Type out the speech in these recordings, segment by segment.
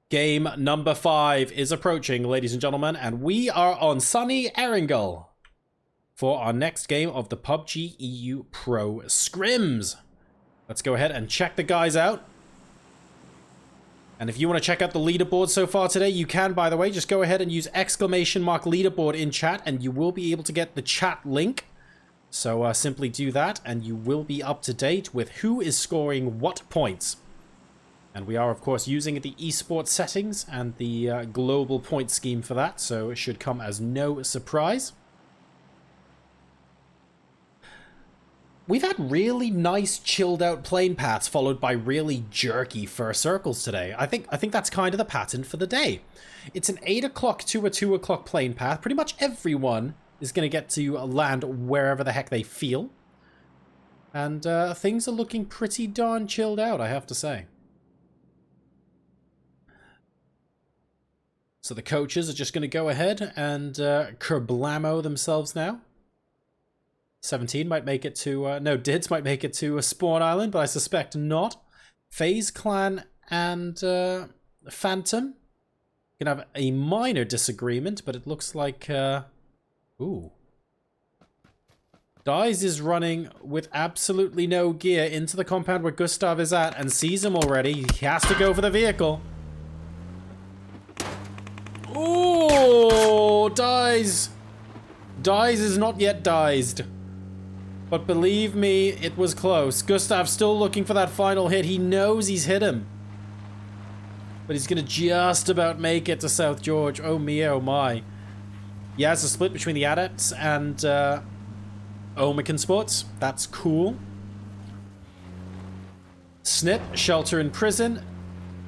Game number 5 is approaching, ladies and gentlemen, and we are on sunny Erangel for our next game of the PUBG EU Pro Scrims. Let's go ahead and check the guys out. And if you want to check out the leaderboard so far today, you can, by the way. Just go ahead and use !leaderboard in chat, and you will be able to get the chat link. So simply do that, and you will be up to date with who is scoring what points. And we are, of course, using the esports settings and the global point scheme for that, so it should come as no surprise. We've had really nice, chilled-out plane paths followed by really jerky first circles today. I think that's kind of the pattern for the day. It's an 8 o'clock to a 2 o'clock plane path. Pretty much everyone is going to get to land wherever the heck they feel. And things are looking pretty darn chilled out, I have to say. So the coaches are just going to go ahead and kerblamo themselves now. 17 might make it to... no, Dids might make it to Spawn Island, but I suspect not. FaZe Clan and Phantom can have a minor disagreement, but it looks like... ooh. Dies is running with absolutely no gear into the compound where Gustav is at and sees him already. He has to go for the vehicle. Ooh, Dies. Dies is not yet diced. But believe me, it was close. Gustav's still looking for that final hit. He knows he's hit him. But he's going to just about make it to South George. Oh me, oh my. Yeah, it's a split between the Adepts and Omicron Sports. That's cool. Snip, Shelter in Prison.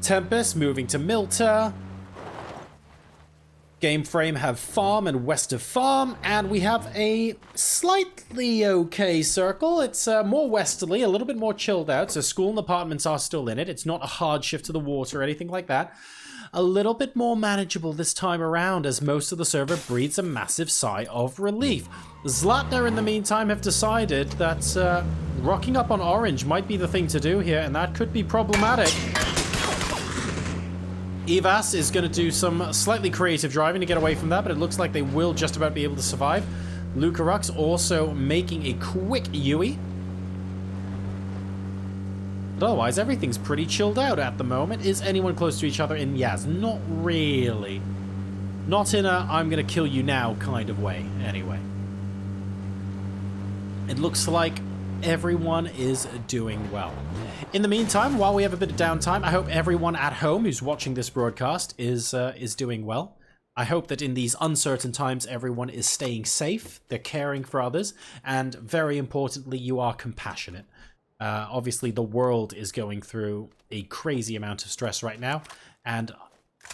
Tempest moving to Milta. Game Frame have Farm and West of Farm, and we have a slightly okay circle. It's more westerly, a little bit more chilled out, so school and apartments are still in it. It's not a hard shift to the water or anything like that. A little bit more manageable this time around, as most of the server breathes a massive sigh of relief. Zlatner, in the meantime, have decided that rocking up on Orange might be the thing to do here, and that could be problematic. Evas is going to do some slightly creative driving to get away from that, but it looks like they will just about be able to survive. Lucarux also making a quick Yui. But otherwise, everything's pretty chilled out at the moment. Is anyone close to each other in Yaz? Not really. Not in a I'm going to kill you now kind of way, anyway. It looks like everyone is doing well. In the meantime, while we have a bit of downtime, I hope everyone at home who's watching this broadcast is doing well. I hope that in these uncertain times, everyone is staying safe, they're caring for others, and very importantly, you are compassionate. Obviously, the world is going through a crazy amount of stress right now, and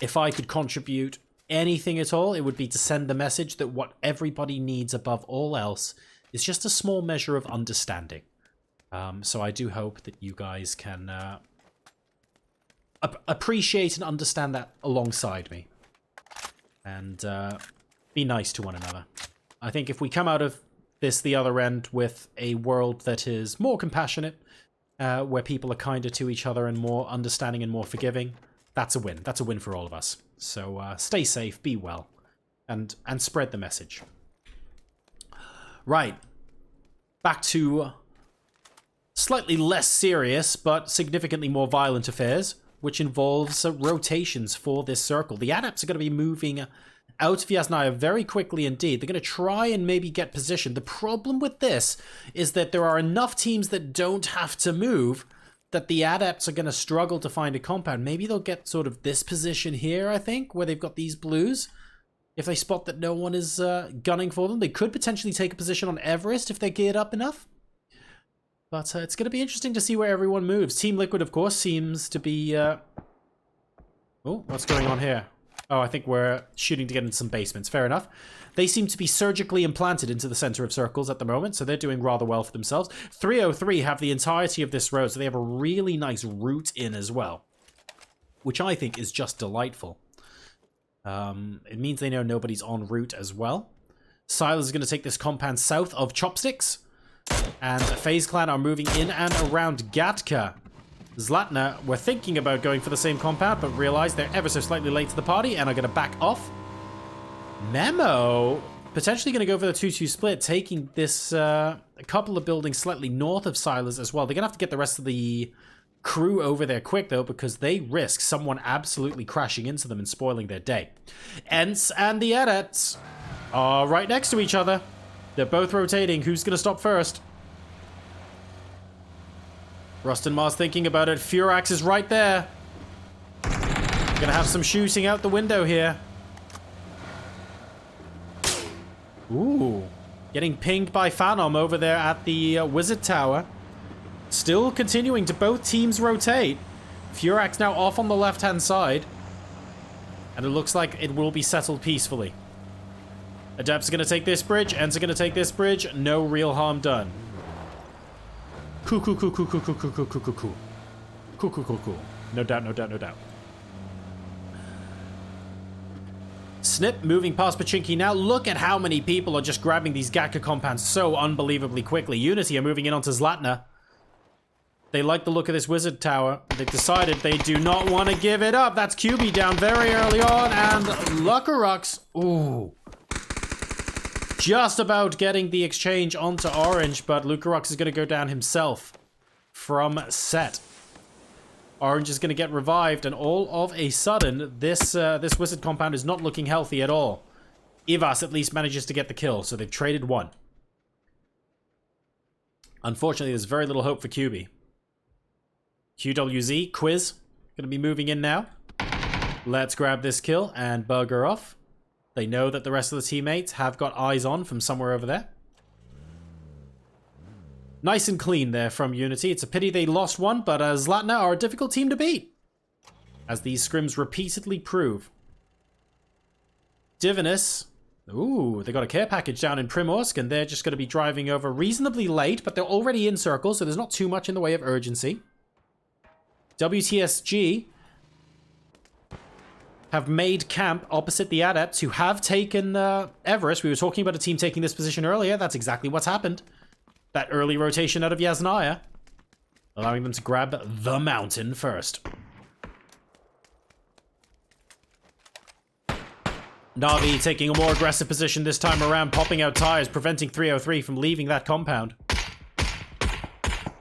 if I could contribute anything at all, it would be to send the message that what everybody needs above all else is just a small measure of understanding. So I do hope that you guys can appreciate and understand that alongside me. And be nice to one another. I think if we come out of this the other end with a world that is more compassionate, where people are kinder to each other and more understanding and more forgiving, that's a win. That's a win for all of us. So stay safe, be well, and spread the message. Right. Back to slightly less serious, but significantly more violent affairs, which involves rotations for this circle. The Adepts are going to be moving out of Yasnaya very quickly indeed. They're going to try and maybe get positioned. The problem with this is that there are enough teams that don't have to move that the Adepts are going to struggle to find a compound. Maybe they'll get sort of this position here, I think, where they've got these blues. If they spot that no one is gunning for them, they could potentially take a position on Everest if they're geared up enough. But it's going to be interesting to see where everyone moves. Team Liquid, of course, seems to be... Oh, what's going on here? Oh, I think we're shooting to get into some basements. Fair enough. They seem to be surgically implanted into the center of circles at the moment, so they're doing rather well for themselves. 303 have the entirety of this road, so they have a really nice route in as well, which I think is just delightful. It means they know nobody's en route as well. Silas is going to take this compound south of Chopsticks. And FaZe Clan are moving in and around Gatka. Zlatna were thinking about going for the same compound, but realized they're ever so slightly late to the party and are going to back off. Memo potentially going to go for the 2-2 split, taking this a couple of buildings slightly north of Silas as well. They're going to have to get the rest of the crew over there quick, though, because they risk someone absolutely crashing into them and spoiling their day. Ents and the Adepts are right next to each other. They're both rotating. Who's going to stop first? Rustin Mars thinking about it. Furax is right there. Gonna have some shooting out the window here. Ooh. Getting pinged by Phanom over there at the Wizard Tower. Still continuing to both teams rotate. Furax now off on the left-hand side. And it looks like it will be settled peacefully. Adepts are going to take this bridge. Ents are going to take this bridge. No real harm done. Cool. No doubt. Snip moving past Pachinki now. Look at how many people are just grabbing these Gatka compounds so unbelievably quickly. Unity are moving in onto Zlatna. They like the look of this Wizard Tower. They've decided they do not want to give it up. That's QB down very early on. And Lucarux. Ooh. Just about getting the exchange onto Orange, but Lucarux is going to go down himself from set. Orange is going to get revived, and all of a sudden, this Wizard compound is not looking healthy at all. Ivas at least manages to get the kill, so they've traded one. Unfortunately, there's very little hope for QB. QWZ, Quiz, going to be moving in now. Let's grab this kill and bugger off. They know that the rest of the teammates have got eyes on from somewhere over there. Nice and clean there from Unity. It's a pity they lost one, but Zlatna are a difficult team to beat, as these scrims repeatedly prove. Divinus. Ooh, they got a care package down in Primorsk, and they're just going to be driving over reasonably late, but they're already in circle, so there's not too much in the way of urgency. WTSG have made camp opposite the Adepts, who have taken Everest. We were talking about a team taking this position earlier. That's exactly what's happened. That early rotation out of Yasnaya, allowing them to grab the mountain first. Na'Vi taking a more aggressive position this time around, popping out tires, preventing 303 from leaving that compound.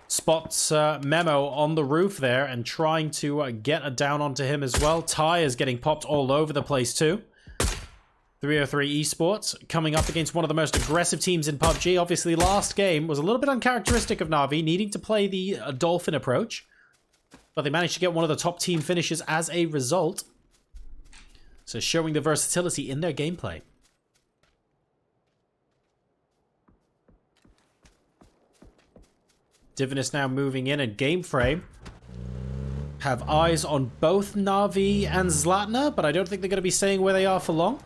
Spots Memo on the roof there and trying to get a down onto him as well. Tires getting popped all over the place too. 303 Esports coming up against one of the most aggressive teams in PUBG. Obviously, last game was a little bit uncharacteristic of Na'Vi, needing to play the Dolphin approach. But they managed to get one of the top team finishes as a result. So showing the versatility in their gameplay. Divinus now moving in and game frame. Have eyes on both Na'Vi and Zlatna, but I don't think they're going to be staying where they are for long.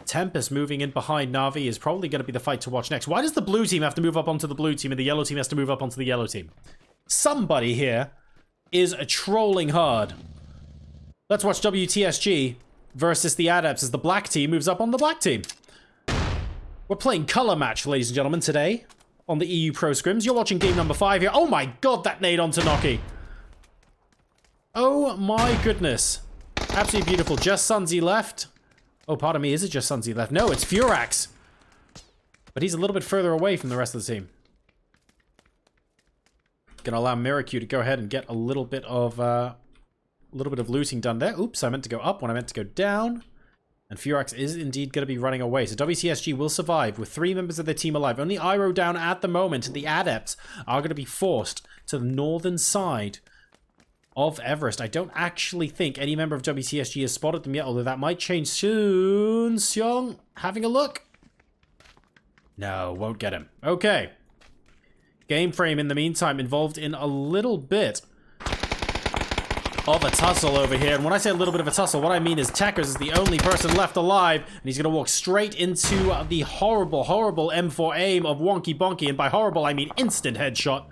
Tempest moving in behind Na'Vi is probably going to be the fight to watch next. Why does the blue team have to move up onto the blue team and the yellow team has to move up onto the yellow team? Somebody here is trolling hard. Let's watch WTSG versus the Adepts as the black team moves up on the black team. We're playing color match, ladies and gentlemen, today on the EU Pro Scrims. You're watching game number 5 here. Oh my god, that nade onto Noki. Oh my goodness. Absolutely beautiful. Just Sunzi left. Oh, pardon me, is it just Sunzi left? No, it's Furax. But he's a little bit further away from the rest of the team. Gonna allow Miracu to go ahead and get a little bit of looting done there. Oops, I meant to go up when I meant to go down. And Furax is indeed going to be running away. So WTSG will survive with 3 members of their team alive. Only Iroh down at the moment. The Adepts are going to be forced to the northern side of Everest. I don't actually think any member of WTSG has spotted them yet, although that might change soon. Seong, having a look? No, won't get him. Okay. Game frame, in the meantime, involved in a little bit of a tussle over here. And when I say a little bit of a tussle, what I mean is Tekers is the only person left alive, and he's going to walk straight into the horrible, horrible M4 aim of Wonky Bonky. And by horrible, I mean instant headshot.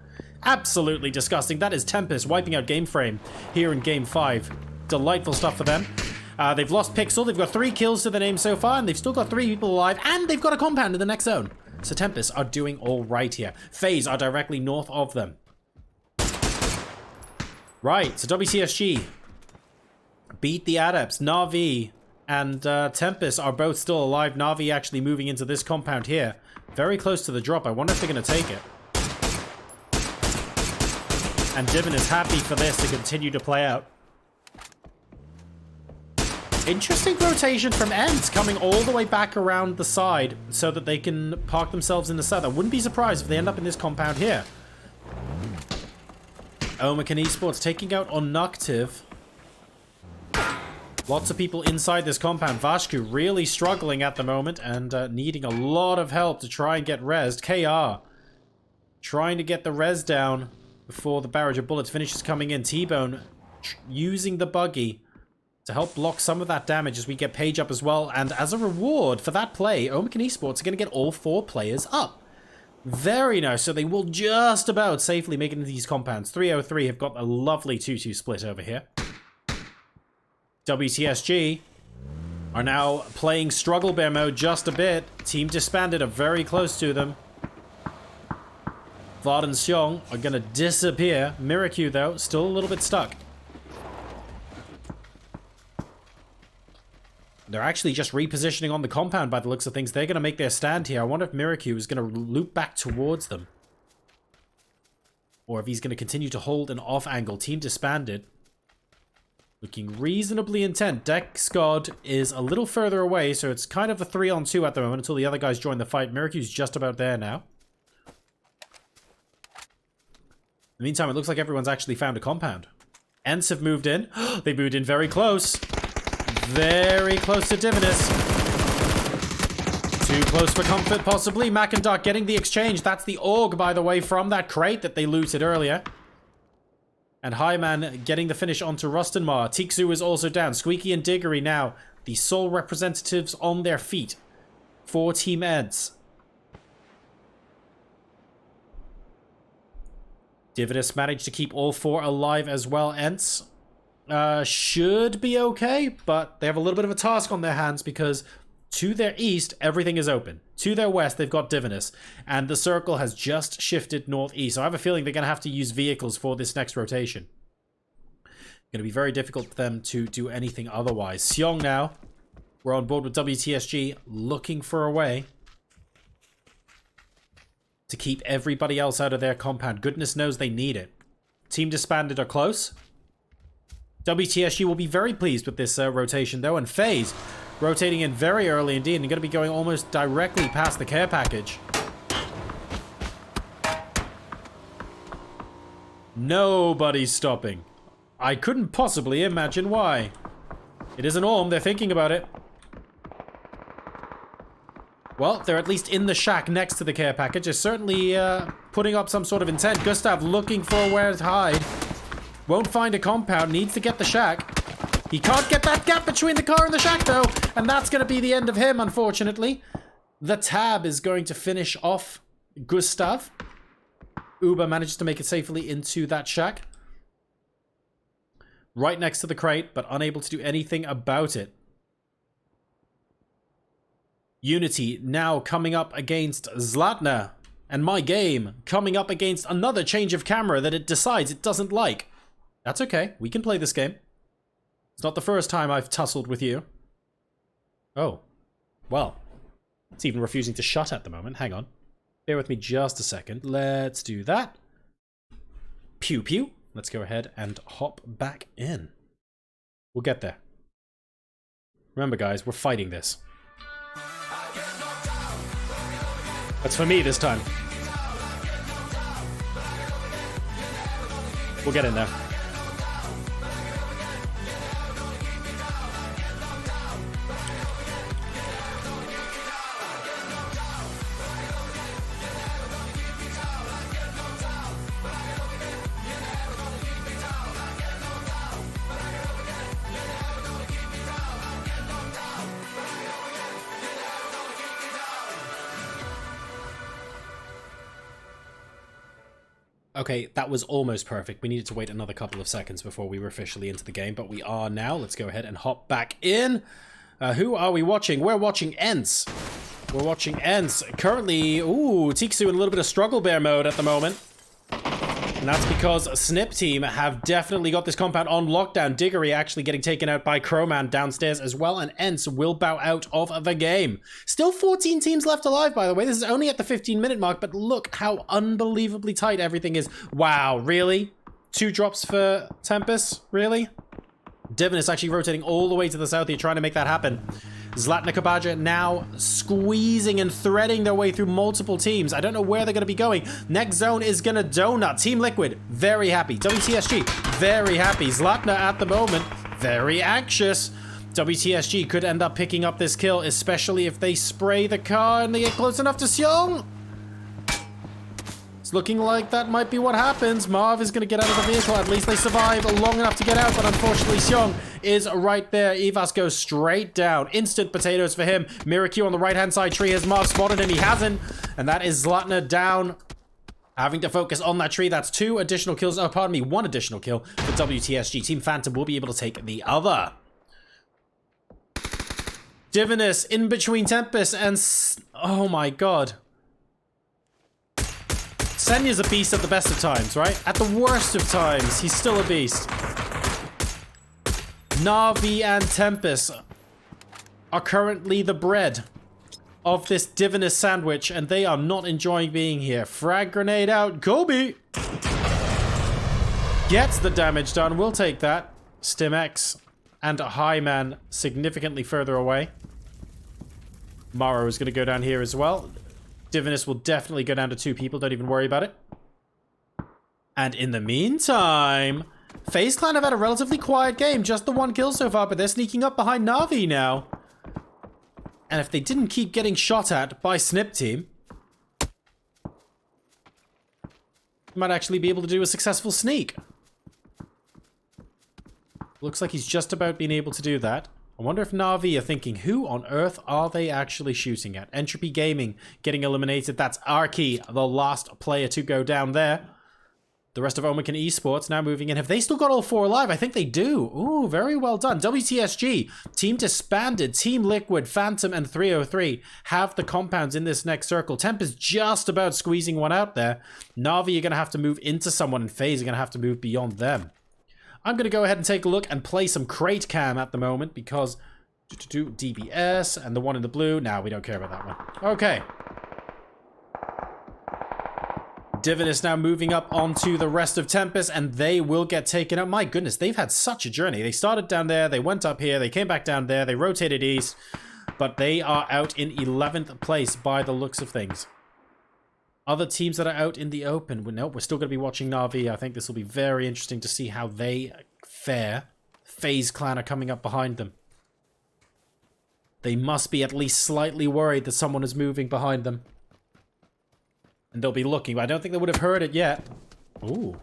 Absolutely disgusting. That is Tempest wiping out game frame here in game 5. Delightful stuff for them. They've lost Pixel. They've got 3 kills to the name so far, and they've still got 3 people alive, and they've got a compound in the next zone. So Tempest are doing all right here. FaZe are directly north of them. Right, so WTSG beat the Adepts. Na'Vi and Tempest are both still alive. Na'Vi actually moving into this compound here. Very close to the drop. I wonder if they're going to take it. And Divin is happy for this to continue to play out. Interesting rotation from Ents, coming all the way back around the side so that they can park themselves in the south. I wouldn't be surprised if they end up in this compound here. Omic and Esports taking out on Noctiv. Lots of people inside this compound. Vashku really struggling at the moment and needing a lot of help to try and get rezzed. KR trying to get the res down before the barrage of bullets finishes coming in. T-Bone using the buggy to help block some of that damage as we get Page up as well. And as a reward for that play, Omic and Esports are going to get all 4 players up. Very nice. So they will just about safely make it into these compounds. 303 have got a lovely 2-2 split over here. WTSG are now playing Struggle Bear mode just a bit. Team Disbanded are very close to them. Vlad and Xiong are going to disappear. Miracu, though, still a little bit stuck. They're actually just repositioning on the compound by the looks of things. They're going to make their stand here. I wonder if Miracu is going to loop back towards them. Or if he's going to continue to hold an off angle. Team Disbanded looking reasonably intent. Dex God is a little further away, so it's kind of a 3-on-2 at the moment until the other guys join the fight. Miracu's just about there now. In the meantime, it looks like everyone's actually found a compound. Ents have moved in. They moved in very close. Very close to Divinus. Too close for comfort, possibly. Mac and Doc getting the exchange. That's the AUG, by the way, from that crate that they looted earlier. And Highman getting the finish onto Rustenmar. Tiksu is also down. Squeaky and Diggory now the sole representatives on their feet for Team Eds. Divinus managed to keep all 4 alive as well. Ents should be okay, but they have a little bit of a task on their hands because to their east, everything is open. To their west, they've got Divinus, and the circle has just shifted northeast. So I have a feeling they're going to have to use vehicles for this next rotation. Going to be very difficult for them to do anything otherwise. Xiong now, we're on board with WTSG, looking for a way to keep everybody else out of their compound. Goodness knows they need it. Team Disbanded are close. WTSG will be very pleased with this rotation, though, and FaZe rotating in very early indeed, and going to be going almost directly past the care package. Nobody's stopping. I couldn't possibly imagine why. It is an Orm, they're thinking about it. Well, they're at least in the shack next to the care package. They're certainly putting up some sort of intent. Gustav looking for where to hide. Won't find a compound, needs to get the shack. He can't get that gap between the car and the shack, though. And that's going to be the end of him, unfortunately. The Tab is going to finish off Gustav. Uber manages to make it safely into that shack. Right next to the crate, but unable to do anything about it. Unity now coming up against Zlatna. And my game coming up against another change of camera that it decides it doesn't like. That's okay. We can play this game. It's not the first time I've tussled with you. Oh. Well. It's even refusing to shut at the moment. Hang on. Bear with me just a second. Let's do that. Pew pew. Let's go ahead and hop back in. We'll get there. Remember, guys, we're fighting this. That's for me this time. We'll get in there. Okay, that was almost perfect. We needed to wait another couple of seconds before we were officially into the game, but we are now. Let's go ahead and hop back in. Who are we watching? We're watching Ents. We're watching Ents. Currently, ooh, Tiksu in a little bit of Struggle Bear mode at the moment. And that's because Snip team have definitely got this compound on lockdown. Diggory actually getting taken out by Crowman downstairs as well, and Ents will bow out of the game. Still 14 teams left alive, by the way. This is only at the 15-minute mark, but look how unbelievably tight everything is. Wow, really? 2 drops for Tempest? Really? Divin is actually rotating all the way to the south here, trying to make that happen. Zlatna Kabaja now squeezing and threading their way through multiple teams. I don't know where they're going to be going. Next zone is going to donut. Team Liquid, very happy. WTSG, very happy. Zlatna at the moment, very anxious. WTSG could end up picking up this kill, especially if they spray the car and they get close enough to Seong. It's looking like that might be what happens. Marv is going to get out of the vehicle. At least they survive long enough to get out, but unfortunately Seong is right there. Evas goes straight down. Instant potatoes for him. Miracle on the right-hand side tree. Has Marv spotted him? He hasn't. And that is Zlatna down. Having to focus on that tree. That's 2 additional kills. Oh, pardon me. 1 additional kill for WTSG. Team Phantom will be able to take the other. Divinus in between Tempest and... oh my god. Senya's a beast at the best of times, right? At the worst of times, he's still a beast. Na'Vi and Tempest are currently the bread of this Divinus sandwich, and they are not enjoying being here. Frag grenade out. Kobe gets the damage done. We'll take that. StimX and Highman significantly further away. Morrow is going to go down here as well. Divinus will definitely go down to 2 people. Don't even worry about it. And in the meantime, FaZe Clan have had a relatively quiet game. Just the 1 kill so far, but they're sneaking up behind Na'Vi now. And if they didn't keep getting shot at by Snip team, might actually be able to do a successful sneak. Looks like he's just about being able to do that. I wonder if Na'Vi are thinking, who on earth are they actually shooting at? Entropy Gaming getting eliminated. That's Arky, the last player to go down there. The rest of Omican Esports now moving in. Have they still got all 4 alive? I think they do. Ooh, very well done. WTSG, team disbanded. Team Liquid, Phantom, and 303 have the compounds in this next circle. Temp is just about squeezing one out there. Na'Vi are going to have to move into someone, and FaZe are going to have to move beyond them. I'm going to go ahead and take a look and play some Crate Cam at the moment because DBS and the one in the blue. Nah, we don't care about that one. Okay. Divin is now moving up onto the rest of Tempest, and they will get taken out. My goodness, they've had such a journey. They started down there, they went up here, they came back down there, they rotated east, but they are out in 11th place by the looks of things. Other teams that are out in the open, nope, we're still going to be watching Na'Vi. I think this will be very interesting to see how they fare. FaZe Clan are coming up behind them. They must be at least slightly worried that someone is moving behind them. And they'll be looking, but I don't think they would have heard it yet. Ooh.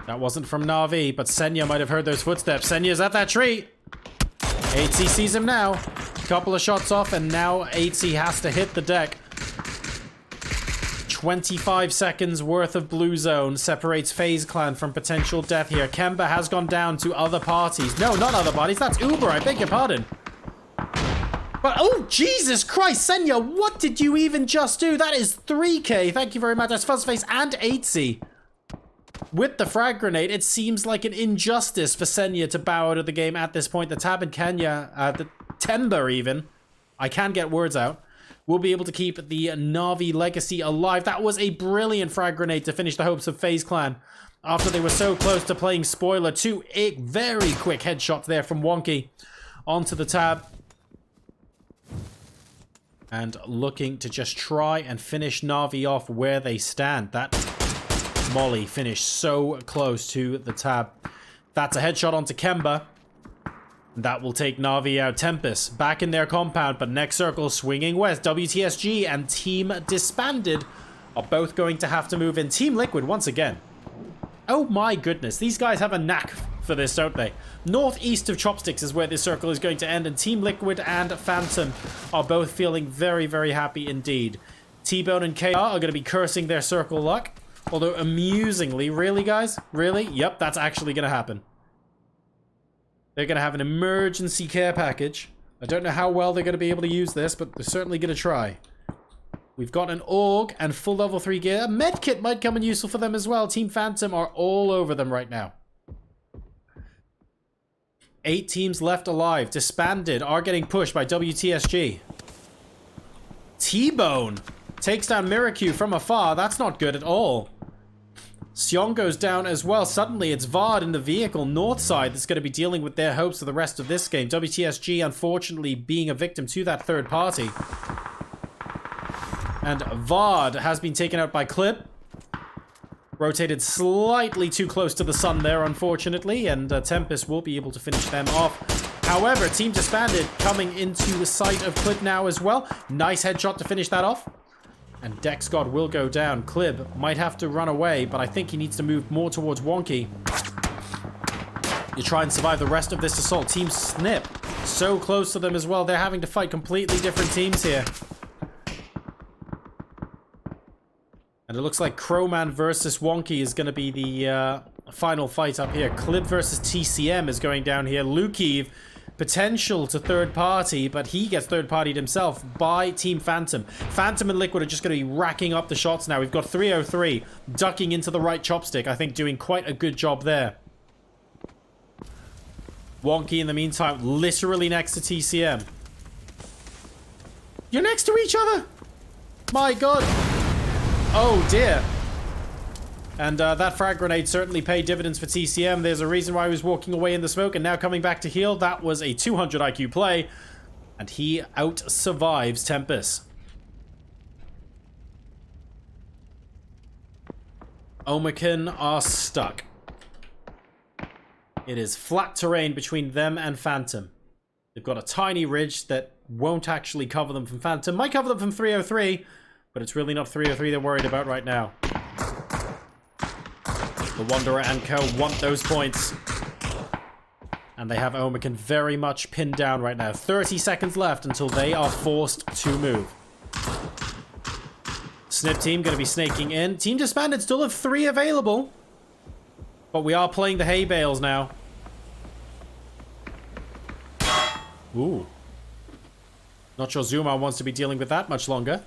That wasn't from Na'Vi, but Senya might have heard those footsteps. Senya's at that tree. 8C sees him now. Couple of shots off, and now 8C has to hit the deck. 25 seconds worth of blue zone separates FaZe Clan from potential death here. Kemba has gone down to other parties. No, not other parties. That's Uber. I beg your pardon. But, oh, Jesus Christ, Senya, what did you even just do? That is 3K. Thank you very much. That's Fuzzface and 8C. With the frag grenade, it seems like an injustice for Senya to bow out of the game at this point. The Tab and Kenya, the Temba even, I can get words out, will be able to keep the Na'Vi legacy alive. That was a brilliant frag grenade to finish the hopes of FaZe Clan after they were so close to playing spoiler. 2 very quick headshots there from Wonky onto the Tab. And looking to just try and finish Na'Vi off where they stand. That Molly finished so close to the Tab. That's a headshot onto Kemba. That will take Na'Vi out. Tempest back in their compound, but next circle swinging west. WTSG and Team Disbanded are both going to have to move in. Team Liquid once again. Oh my goodness, these guys have a knack for this, don't they? Northeast of Chopsticks is where this circle is going to end, and Team Liquid and Phantom are both feeling very, very happy indeed. T-Bone and KR are going to be cursing their circle luck, although amusingly, really guys? Really? Yep, that's actually going to happen. They're going to have an emergency care package. I don't know how well they're going to be able to use this, but they're certainly going to try. We've got an AUG and full level 3 gear. A medkit might come in useful for them as well. Team Phantom are all over them right now. 8 teams left alive. Disbanded are getting pushed by WTSG. T-Bone takes down Miracu from afar. That's not good at all. Sion goes down as well. Suddenly it's Vard in the vehicle north side that's going to be dealing with their hopes for the rest of this game. WTSG unfortunately being a victim to that third party. And Vard has been taken out by Clip. Rotated slightly too close to the sun there, unfortunately, and Tempest will be able to finish them off. However, Team Disbanded coming into the sight of Clip now as well. Nice headshot to finish that off. And Dex God will go down. Clib might have to run away, but I think he needs to move more towards Wonky. You try and survive the rest of this assault. Team Snip, so close to them as well. They're having to fight completely different teams here. And it looks like Crowman versus Wonky is going to be the final fight up here. Clib versus TCM is going down here. Lukeeve, potential to third party, but he gets third partied himself by Team Phantom. Phantom and Liquid are just going to be racking up the shots now. We've got 303 ducking into the right chopstick. I think doing quite a good job there. Wonky, in the meantime, literally next to TCM. You're next to each other? My god. Oh dear. And that frag grenade certainly paid dividends for TCM. There's a reason why he was walking away in the smoke and now coming back to heal. That was a 200 IQ play. And he out-survives Tempest. Omican are stuck. It is flat terrain between them and Phantom. They've got a tiny ridge that won't actually cover them from Phantom. Might cover them from 303, but it's really not 303 they're worried about right now. The Wanderer and Co. want those points. And they have Omican very much pinned down right now. 30 seconds left until they are forced to move. Snip team going to be snaking in. Team Disbanded still have 3 available. But we are playing the hay bales now. Ooh. Not sure Zuma wants to be dealing with that much longer.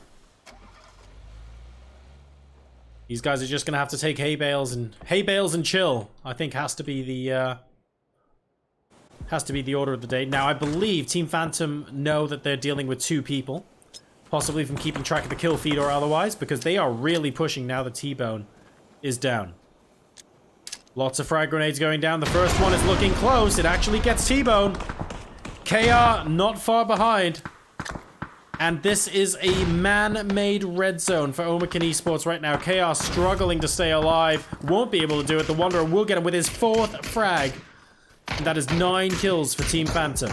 These guys are just going to have to take hay bales and chill. I think has to be the order of the day. Now, I believe Team Phantom know that they're dealing with 2 people. Possibly from keeping track of the kill feed or otherwise, because they are really pushing now that T-Bone is down. Lots of frag grenades going down. The first one is looking close. It actually gets T-Bone. KR not far behind. And this is a man-made red zone for Omican Esports right now. KR struggling to stay alive. Won't be able to do it. The Wanderer will get him with his 4th frag. And that is 9 kills for Team Phantom.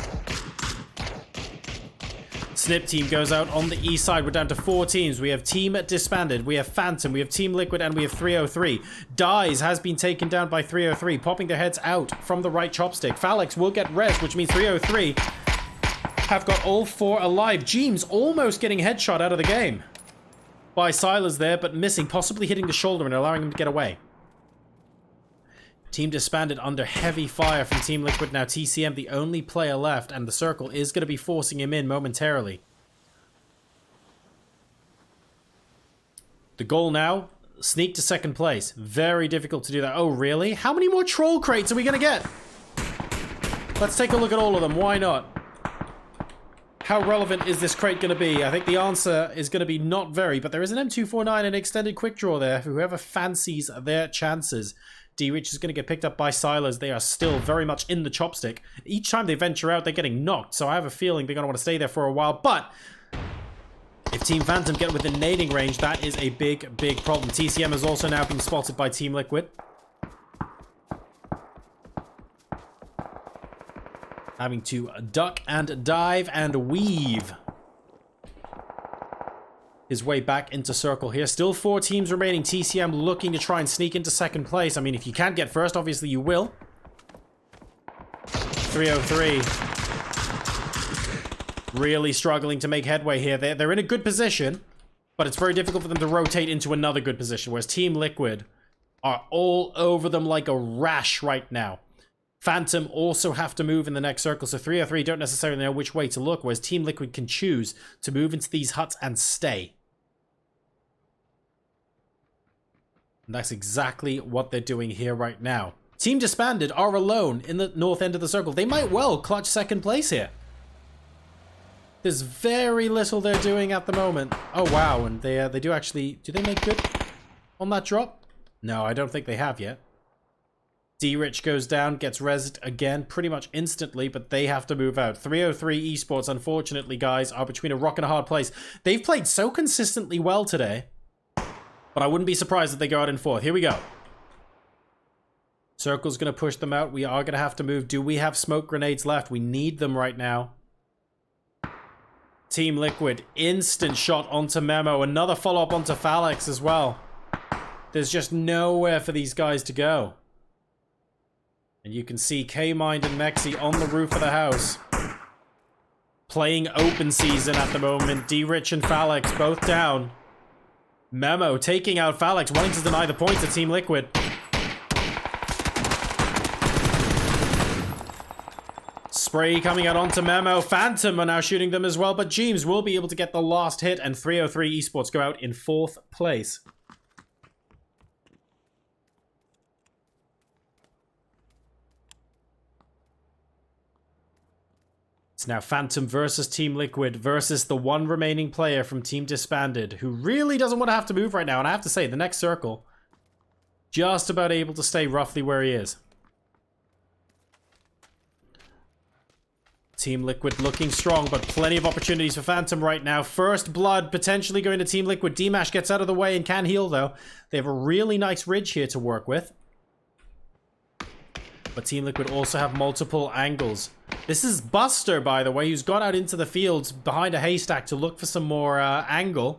Snip team goes out on the east side. We're down to 4 teams. We have Team Disbanded, we have Phantom, we have Team Liquid, and we have 303. Dies has been taken down by 303, popping their heads out from the right chopstick. Phalanx will get res, which means 303 have got all 4 alive. Jeems almost getting headshot out of the game by Silas there, but missing, possibly hitting the shoulder and allowing him to get away. Team Disbanded under heavy fire from Team Liquid. Now TCM the only player left, and the circle is going to be forcing him in momentarily. The goal now, sneak to 2nd place. Very difficult to do that. Oh, really? How many more troll crates are we going to get? Let's take a look at all of them. Why not? How relevant is this crate going to be? I think the answer is going to be not very, but there is an M249 and extended quick draw there. Whoever fancies their chances. D-Rich is going to get picked up by Silas. They are still very much in the chopstick. Each time they venture out, they're getting knocked, so I have a feeling they're going to want to stay there for a while, but if Team Phantom get within nading range, that is a big, big problem. TCM has also now been spotted by Team Liquid. Having to duck and dive and weave his way back into circle here. Still 4 teams remaining. TCM looking to try and sneak into 2nd place. I mean, if you can't get first, obviously you will. 303. Really struggling to make headway here. They're in a good position, but it's very difficult for them to rotate into another good position, whereas Team Liquid are all over them like a rash right now. Phantom also have to move in the next circle, so 303 don't necessarily know which way to look, whereas Team Liquid can choose to move into these huts and stay. And that's exactly what they're doing here right now. Team Disbanded are alone in the north end of the circle. They might well clutch second place here. There's very little they're doing at the moment. Oh, wow. And they do actually... Do they make good on that drop? No, I don't think they have yet. D-Rich goes down, gets rezzed again pretty much instantly, but they have to move out. 303 Esports, unfortunately, guys, are between a rock and a hard place. They've played so consistently well today, but I wouldn't be surprised if they go out in fourth. Here we go. Circle's going to push them out. We are going to have to move. Do we have smoke grenades left? We need them right now. Team Liquid, instant shot onto Memo. Another follow-up onto Phalanx as well. There's just nowhere for these guys to go. And you can see K-Mind and Mexi on the roof of the house. Playing open season at the moment. D-Rich and Phalanx both down. Memo taking out Phalanx, wanting to deny the point to Team Liquid. Spray coming out onto Memo. Phantom are now shooting them as well, but James will be able to get the last hit, and 303 Esports go out in fourth place. It's now Phantom versus Team Liquid versus the one remaining player from Team Disbanded, who really doesn't want to have to move right now. And I have to say, the next circle, just about able to stay roughly where he is. Team Liquid looking strong, but plenty of opportunities for Phantom right now. First blood potentially going to Team Liquid. D-Mash gets out of the way and can heal, though. They have a really nice ridge here to work with. But Team Liquid also have multiple angles. This is Buster, by the way, who's gone out into the fields behind a haystack to look for some more angle.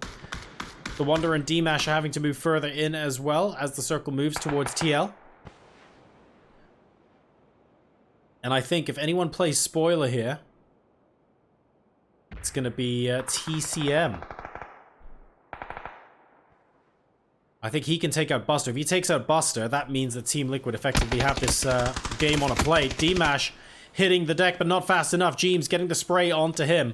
The Wanderer and D-Mash are having to move further in as well as the circle moves towards TL. And I think if anyone plays spoiler here, it's going to be TCM. I think he can take out Buster. If he takes out Buster, that means that Team Liquid effectively have this game on a plate. D-Mash hitting the deck, but not fast enough. James getting the spray onto him.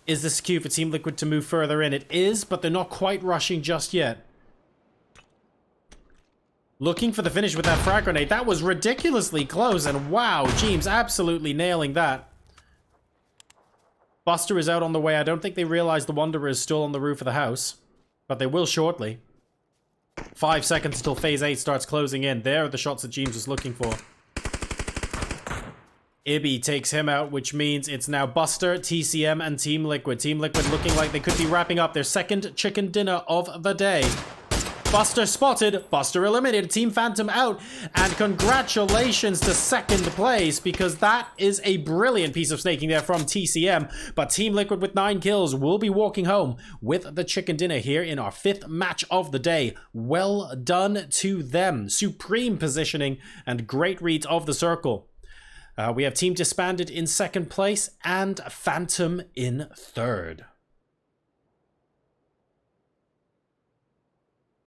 Is this cue for Team Liquid to move further in? It is, but they're not quite rushing just yet. Looking for the finish with that frag grenade. That was ridiculously close, and wow, James absolutely nailing that. Buster is out on the way. I don't think they realize the Wanderer is still on the roof of the house, but they will shortly. 5 seconds until Phase 8 starts closing in. There are the shots that James was looking for. Ibby takes him out, which means it's now Buster, TCM, and Team Liquid. Team Liquid looking like they could be wrapping up their second chicken dinner of the day. Buster spotted, Buster eliminated, Team Phantom out, and congratulations to second place, because that is a brilliant piece of snaking there from TCM. But Team Liquid with 9 kills will be walking home with the chicken dinner here in our 5th match of the day. Well done to them. Supreme positioning and great reads of the circle. We have Team Disbanded in 2nd place and Phantom in 3rd.